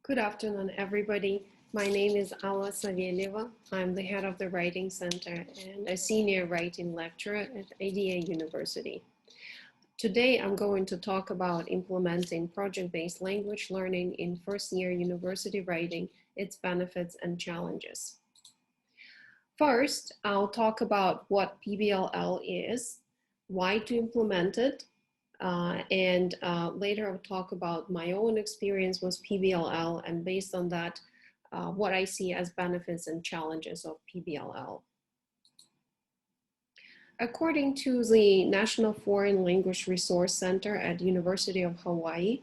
Good afternoon, everybody. My name is Alla Savelyeva. I'm the head of the Writing Center and a senior writing lecturer at ADA University. Today, I'm going to talk about implementing project-based language learning in first-year university writing, its benefits and challenges. First, I'll talk about what PBLL is, why to implement it, and later I'll talk about my own experience with PBLL, and based on that, what I see as benefits and challenges of PBLL. According to the National Foreign Language Resource Center at University of Hawaii,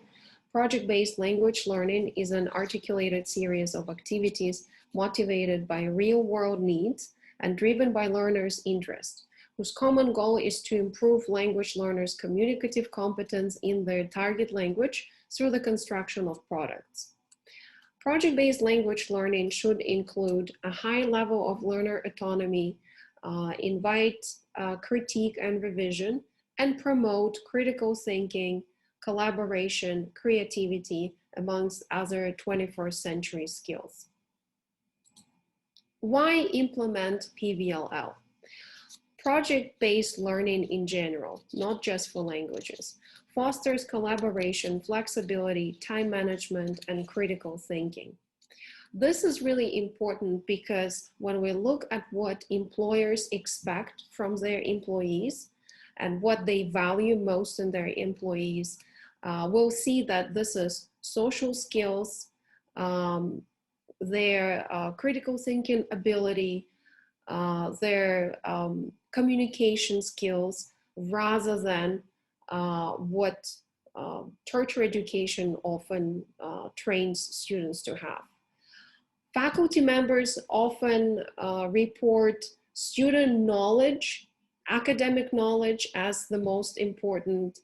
project-based language learning is an articulated series of activities motivated by real-world needs and driven by learners' interest, whose common goal is to improve language learners' communicative competence in their target language through the construction of products. Project-based language learning should include a high level of learner autonomy, invite critique and revision, and promote critical thinking, collaboration, creativity, amongst other 21st century skills. Why implement PBLL? Project-based learning in general, not just for languages, fosters collaboration, flexibility, time management, and critical thinking. This is really important because when we look at what employers expect from their employees and what they value most in their employees, we'll see that this is social skills, their critical thinking ability, their communication skills, rather than what tertiary education often trains students to have. Faculty members often report student knowledge, academic knowledge as the most important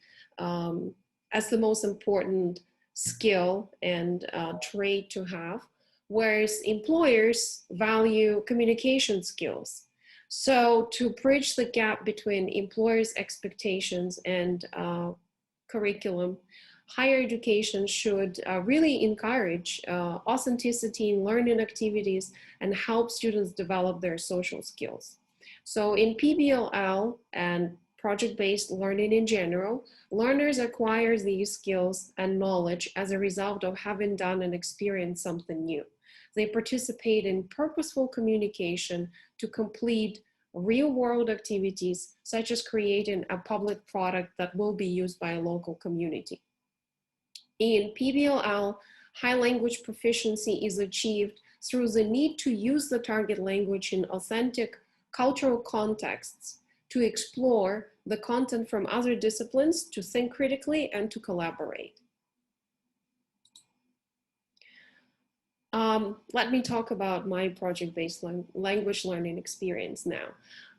skill and trait to have, whereas employers value communication skills. So to bridge the gap between employers' expectations and curriculum, higher education should really encourage authenticity in learning activities and help students develop their social skills. So in PBLL and project-based learning in general, learners acquire these skills and knowledge as a result of having done and experienced something new. They participate in purposeful communication to complete real-world activities, such as creating a public product that will be used by a local community. In PBLL, high language proficiency is achieved through the need to use the target language in authentic cultural contexts, to explore the content from other disciplines, to think critically, and to collaborate. Let me talk about my project-based language learning experience now.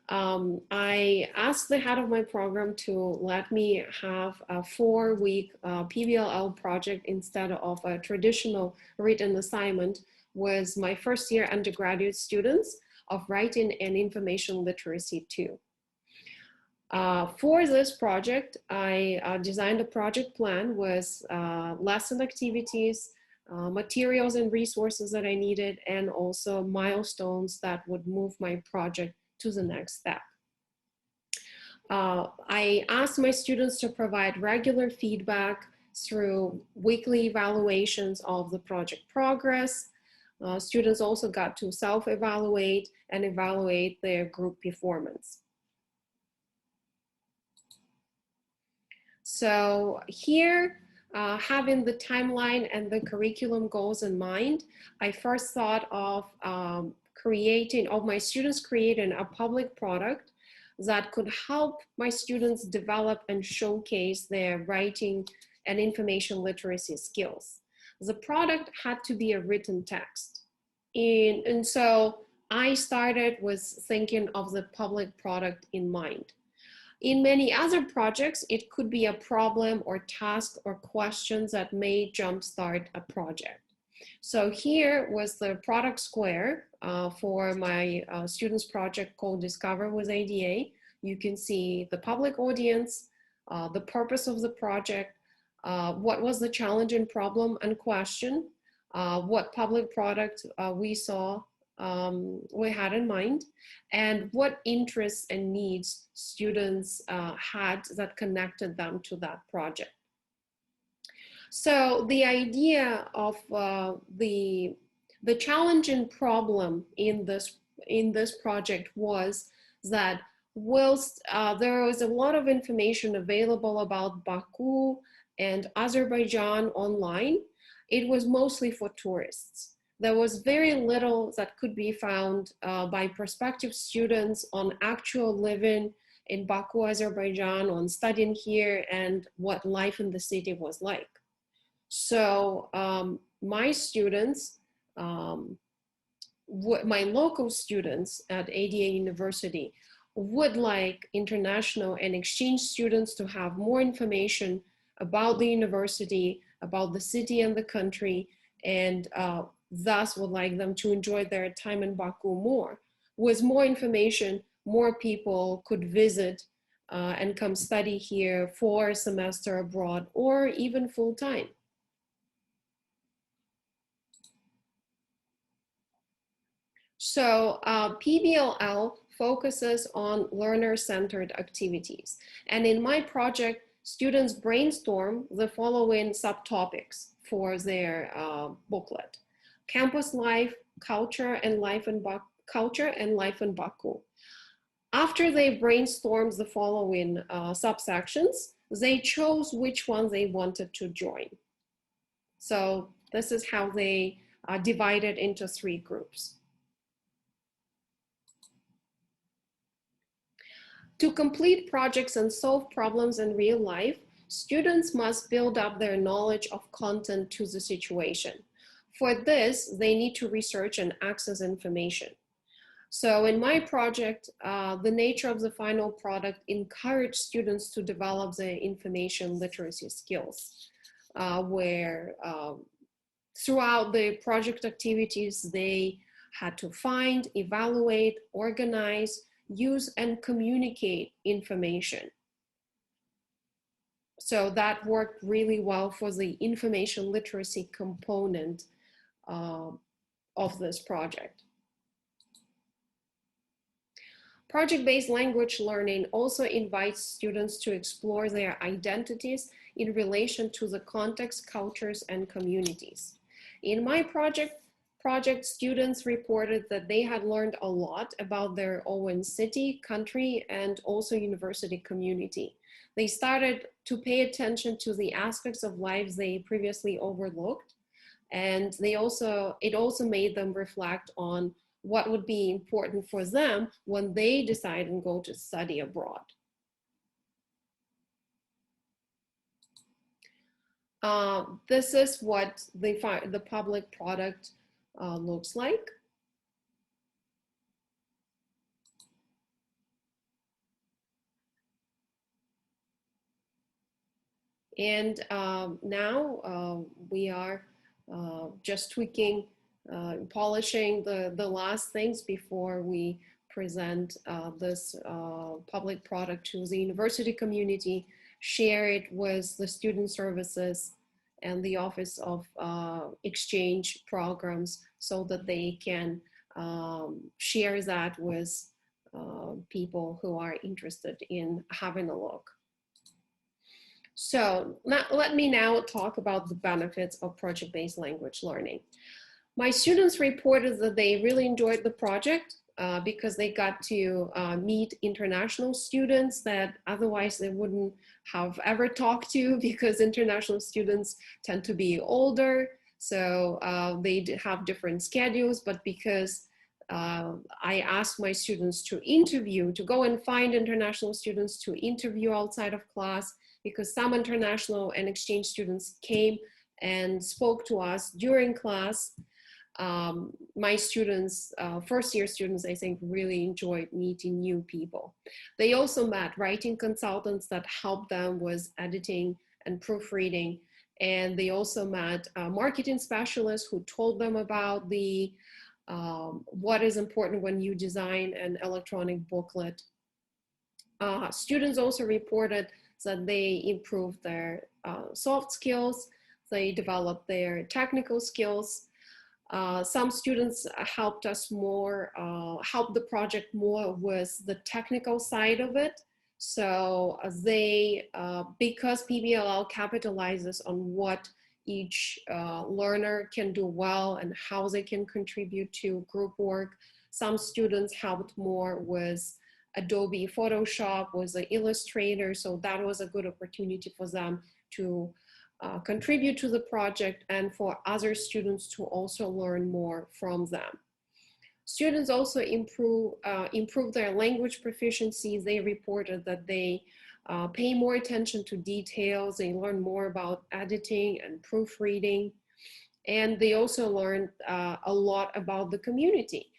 I asked the head of my program to let me have a 4-week PBLL project instead of a traditional written assignment with my first-year undergraduate students of writing and information literacy too. For this project, I designed a project plan with lesson activities, materials and resources that I needed, and also milestones that would move my project to the next step. I asked my students to provide regular feedback through weekly evaluations of the project progress. Students also got to self-evaluate and evaluate their group performance. So here, having the timeline and the curriculum goals in mind, I first thought of my students creating a public product that could help my students develop and showcase their writing and information literacy skills. The product had to be a written text. And so I started with thinking of the public product in mind. In many other projects, it could be a problem or task or questions that may jumpstart a project. So here was the product square for my students project called Discover with ADA. You can see the public audience, the purpose of the project, what was the challenge and problem and question, what public product we saw, we had in mind, and what interests and needs students had that connected them to that project. So the idea of the challenge and problem in this project was that whilst there was a lot of information available about Baku and Azerbaijan online, it was mostly for tourists. There was very little that could be found by prospective students on actual living in Baku, Azerbaijan, on studying here and what life in the city was like. So my students, my local students at ADA University would like international and exchange students to have more information about the university, about the city and the country, and thus would like them to enjoy their time in Baku more. With more information, more people could visit and come study here for a semester abroad or even full time. So PBLL focuses on learner-centered activities. And in my project, students brainstorm the following subtopics for their booklet: campus life, culture and life in Baku. After they brainstormed the following subsections, they chose which one they wanted to join. So this is how they divided into 3 groups. To complete projects and solve problems in real life, students must build up their knowledge of content to the situation. For this, they need to research and access information. So in my project, the nature of the final product encouraged students to develop their information literacy skills, where throughout the project activities, they had to find, evaluate, organize, use and communicate information. So that worked really well for the information literacy component of this project. Project-based language learning also invites students to explore their identities in relation to the context, cultures, and communities. In my project, students reported that they had learned a lot about their own city, country, and also university community. They started to pay attention to the aspects of lives they previously overlooked, and it also made them reflect on what would be important for them when they decide and go to study abroad. This is what the public product looks like. And now we are just tweaking, polishing the last things before we present this public product to the university community, share it with the student services and the Office of Exchange Programs so that they can share that with people who are interested in having a look. So let me now talk about the benefits of project-based language learning. My students reported that they really enjoyed the project because they got to meet international students that otherwise they wouldn't have ever talked to, because international students tend to be older, so they have different schedules. But because I asked my students to go and find international students to interview outside of class, because some international and exchange students came and spoke to us during class. My students, first year students, I think really enjoyed meeting new people. They also met writing consultants that helped them with editing and proofreading. And they also met marketing specialists who told them about what is important when you design an electronic booklet. Students also reported that they improved their soft skills, they developed their technical skills. Some students helped us more, helped the project more with the technical side of it. So they, because PBLL capitalizes on what each learner can do well and how they can contribute to group work, some students helped more with Adobe Photoshop, with the Illustrator, so that was a good opportunity for them to contribute to the project and for other students to also learn more from them. Students also improve their language proficiency. They reported that they pay more attention to details. They learn more about editing and proofreading. And they also learned a lot about the community.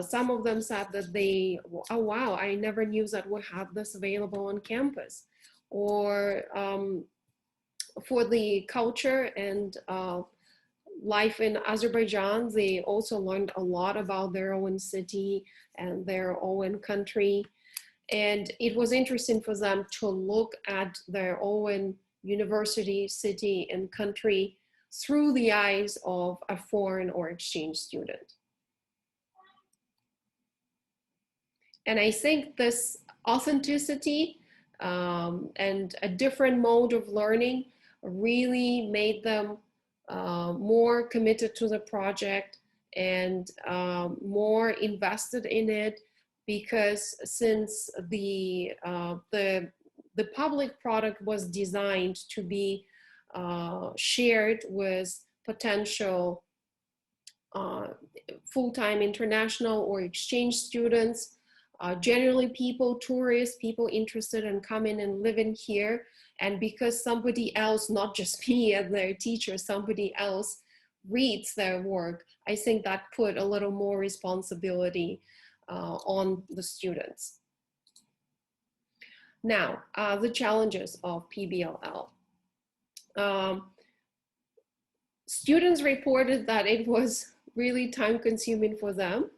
Some of them said that they, oh wow, I never knew that we had this available on campus. Or for the culture and life in Azerbaijan, they also learned a lot about their own city and their own country. And it was interesting for them to look at their own university, city, and country through the eyes of a foreign or exchange student. And I think this authenticity and a different mode of learning really made them more committed to the project and more invested in it, because since the public product was designed to be shared with potential full-time international or exchange students, generally people, tourists, people interested in coming and living here. And because somebody else, not just me as their teacher, somebody else reads their work, I think that put a little more responsibility on the students. Now, the challenges of PBLL. Students reported that it was really time consuming for them.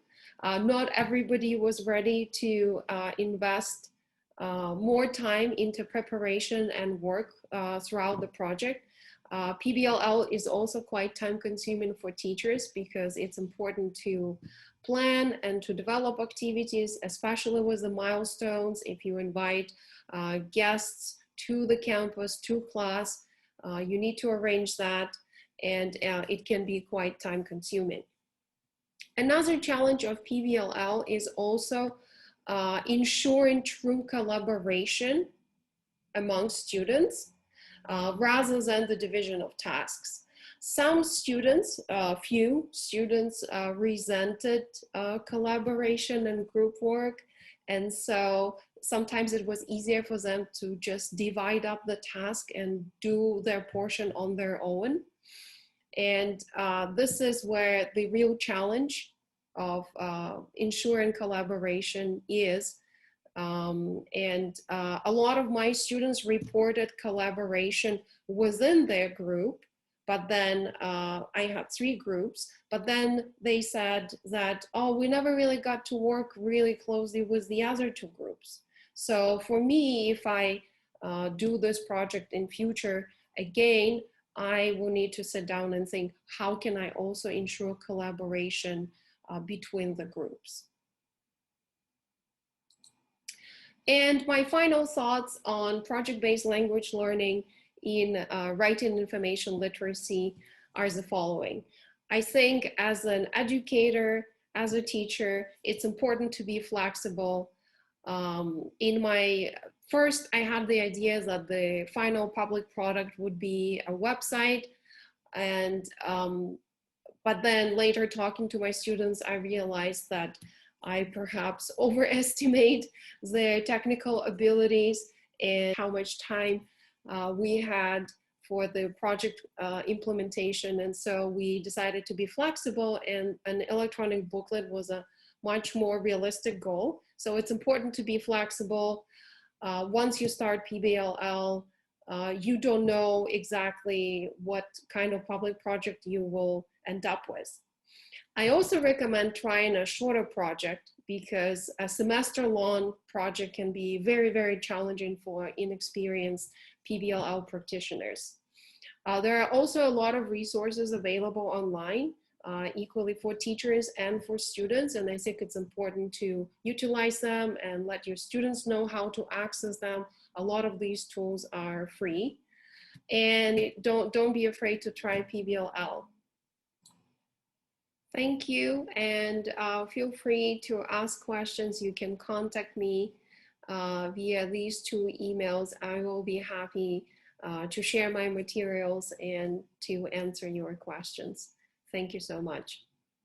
Not everybody was ready to invest more time into preparation and work throughout the project. PBLL is also quite time consuming for teachers because it's important to plan and to develop activities, especially with the milestones. If you invite guests to the campus, to class, you need to arrange that, and it can be quite time consuming. Another challenge of PBLL is also ensuring true collaboration among students rather than the division of tasks. Some students, few students resented collaboration and group work, and so sometimes it was easier for them to just divide up the task and do their portion on their own. And this is where the real challenge of ensuring collaboration is. And a lot of my students reported collaboration within their group, but then I had 3 groups, but then they said that, oh, we never really got to work really closely with the other 2 groups. So for me, if I do this project in future, again, I will need to sit down and think, how can I also ensure collaboration between the groups? And my final thoughts on project-based language learning in writing information literacy are the following. I think as an educator, as a teacher, it's important to be flexible. In my first, I had the idea that the final public product would be a website, and but then later talking to my students, I realized that I perhaps overestimate their technical abilities and how much time we had for the project implementation. And so we decided to be flexible, and an electronic booklet was a much more realistic goal. So it's important to be flexible. Once you start PBLL, you don't know exactly what kind of public project you will end up with. I also recommend trying a shorter project because a semester-long project can be very, very challenging for inexperienced PBLL practitioners. There are also a lot of resources available online, equally for teachers and for students, and I think it's important to utilize them and let your students know how to access them. A lot of these tools are free, and don't be afraid to try PBLL. Thank you, and feel free to ask questions. You can contact me via these two emails. I will be happy to share my materials and to answer your questions. Thank you so much.